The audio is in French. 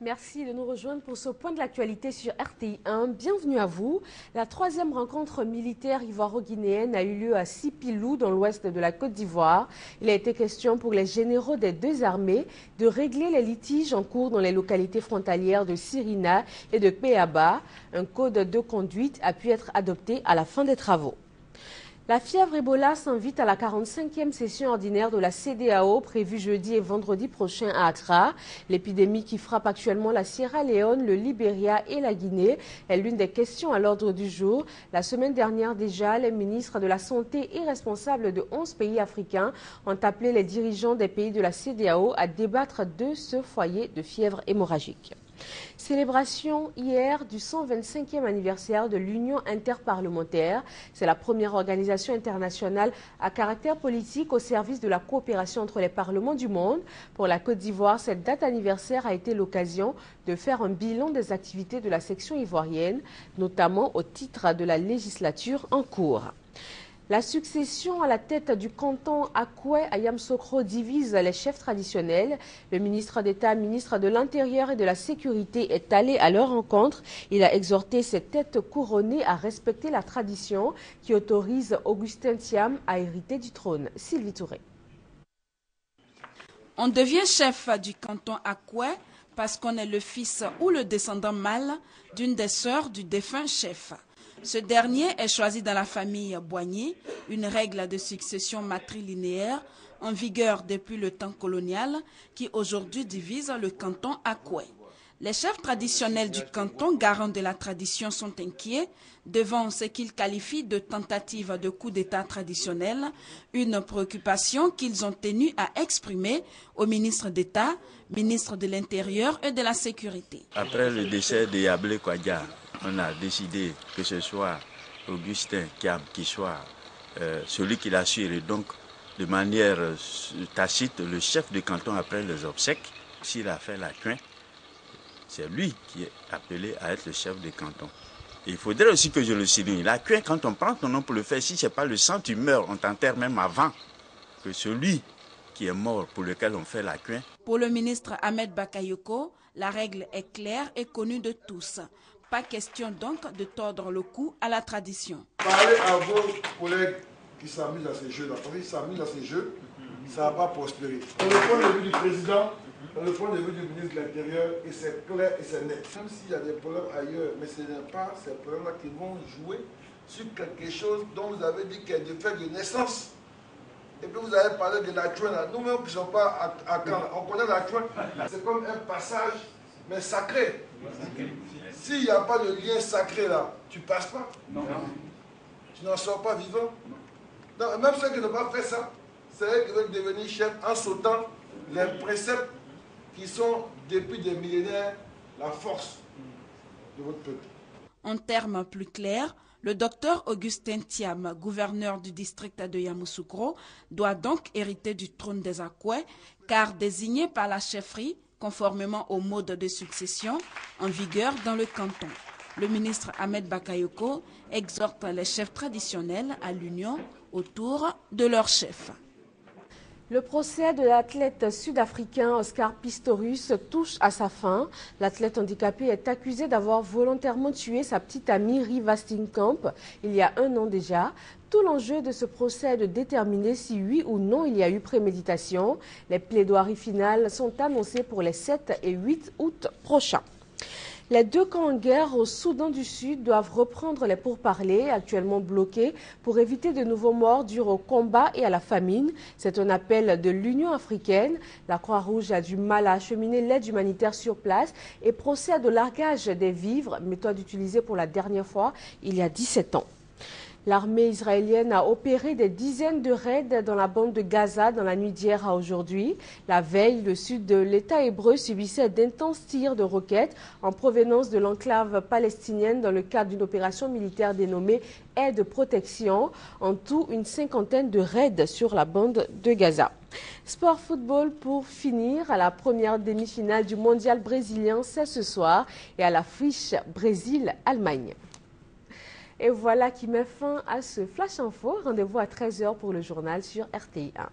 Merci de nous rejoindre pour ce point de l'actualité sur RTI 1. Bienvenue à vous. La troisième rencontre militaire ivoiro-guinéenne a eu lieu à Sipilou, dans l'ouest de la Côte d'Ivoire. Il a été question pour les généraux des deux armées de régler les litiges en cours dans les localités frontalières de Sirina et de Péaba. Un code de conduite a pu être adopté à la fin des travaux. La fièvre Ebola s'invite à la 45e session ordinaire de la CEDEAO prévue jeudi et vendredi prochain à Accra. L'épidémie qui frappe actuellement la Sierra Leone, le Libéria et la Guinée est l'une des questions à l'ordre du jour. La semaine dernière déjà, les ministres de la Santé et responsables de 11 pays africains ont appelé les dirigeants des pays de la CEDEAO à débattre de ce foyer de fièvre hémorragique. Célébration hier du 125e anniversaire de l'Union interparlementaire. C'est la première organisation internationale à caractère politique au service de la coopération entre les parlements du monde. Pour la Côte d'Ivoire, cette date anniversaire a été l'occasion de faire un bilan des activités de la section ivoirienne, notamment au titre de la législature en cours. La succession à la tête du canton Akoué à Yamoussoukro divise les chefs traditionnels. Le ministre d'État, ministre de l'Intérieur et de la Sécurité est allé à leur rencontre. Il a exhorté ces têtes couronnées à respecter la tradition qui autorise Augustin Thiam à hériter du trône. Sylvie Touré. On devient chef du canton Akoué parce qu'on est le fils ou le descendant mâle d'une des sœurs du défunt chef. Ce dernier est choisi dans la famille Boigny, une règle de succession matrilinéaire en vigueur depuis le temps colonial qui aujourd'hui divise le canton Akoué. Les chefs traditionnels du canton, garants de la tradition, sont inquiets devant ce qu'ils qualifient de tentative de coup d'État traditionnel, une préoccupation qu'ils ont tenu à exprimer au ministre d'État, ministre de l'Intérieur et de la Sécurité. Après le décès de Yablé Kouadia, on a décidé que ce soit Augustin Thiam qui soit celui qui l'assure, et donc de manière tacite le chef du canton après les obsèques. S'il a fait la cuin, c'est lui qui est appelé à être le chef du canton. Et il faudrait aussi que je le signe. La cuin, quand on prend ton nom pour le faire, si ce n'est pas le sang, tu meurs, on t'enterre même avant que celui qui est mort pour lequel on fait la cuin. Pour le ministre Ahmed Bakayoko, la règle est claire et connue de tous. Pas question donc de tordre le cou à la tradition. Parlez à vos collègues qui s'amusent à ces jeux-là. Parce qu'ils s'amusent à ces jeux, ça ne va pas prospérer. Dans le point de vue du président, dans le point de vue du ministre de l'Intérieur, et c'est clair et c'est net. Même s'il y a des problèmes ailleurs, mais ce n'est pas ces problèmes-là qui vont jouer sur quelque chose dont vous avez dit qu'il est de fait de naissance. Et puis vous avez parlé de la Chouin. Nous-mêmes qui ne sommes pas à Caen, on connaît la Chouin. C'est comme un passage, mais sacré. S'il n'y a pas de lien sacré là, tu ne passes pas. Non. Tu n'en sors pas vivant. Non, même ceux qui n'ont pas fait ça, c'est eux qui veulent devenir chefs en sautant les préceptes qui sont depuis des millénaires la force de votre peuple. En termes plus clairs, le docteur Augustin Thiam, gouverneur du district de Yamoussoukro, doit donc hériter du trône des Akoué, car désigné par la chefferie, conformément au mode de succession en vigueur dans le canton. Le ministre Ahmed Bakayoko exhorte les chefs traditionnels à l'union autour de leur chef. Le procès de l'athlète sud-africain Oscar Pistorius touche à sa fin. L'athlète handicapé est accusé d'avoir volontairement tué sa petite amie Riva Steenkamp il y a 1 an déjà. Tout l'enjeu de ce procès est de déterminer si oui ou non il y a eu préméditation. Les plaidoiries finales sont annoncées pour les 7 et 8 août prochains. Les deux camps en guerre au Soudan du Sud doivent reprendre les pourparlers actuellement bloqués pour éviter de nouveaux morts dus au combat et à la famine. C'est un appel de l'Union africaine. La Croix-Rouge a du mal à acheminer l'aide humanitaire sur place et procède au largage des vivres, méthode utilisée pour la dernière fois il y a 17 ans. L'armée israélienne a opéré des dizaines de raids dans la bande de Gaza dans la nuit d'hier à aujourd'hui. La veille, le sud de l'État hébreu subissait d'intenses tirs de roquettes en provenance de l'enclave palestinienne dans le cadre d'une opération militaire dénommée Aide Protection. En tout, une 50aine de raids sur la bande de Gaza. Sport football pour finir. À la première demi-finale du mondial brésilien, c'est ce soir et à l'affiche Brésil-Allemagne. Et voilà qui met fin à ce Flash Info. Rendez-vous à 13 h pour le journal sur RTI 1.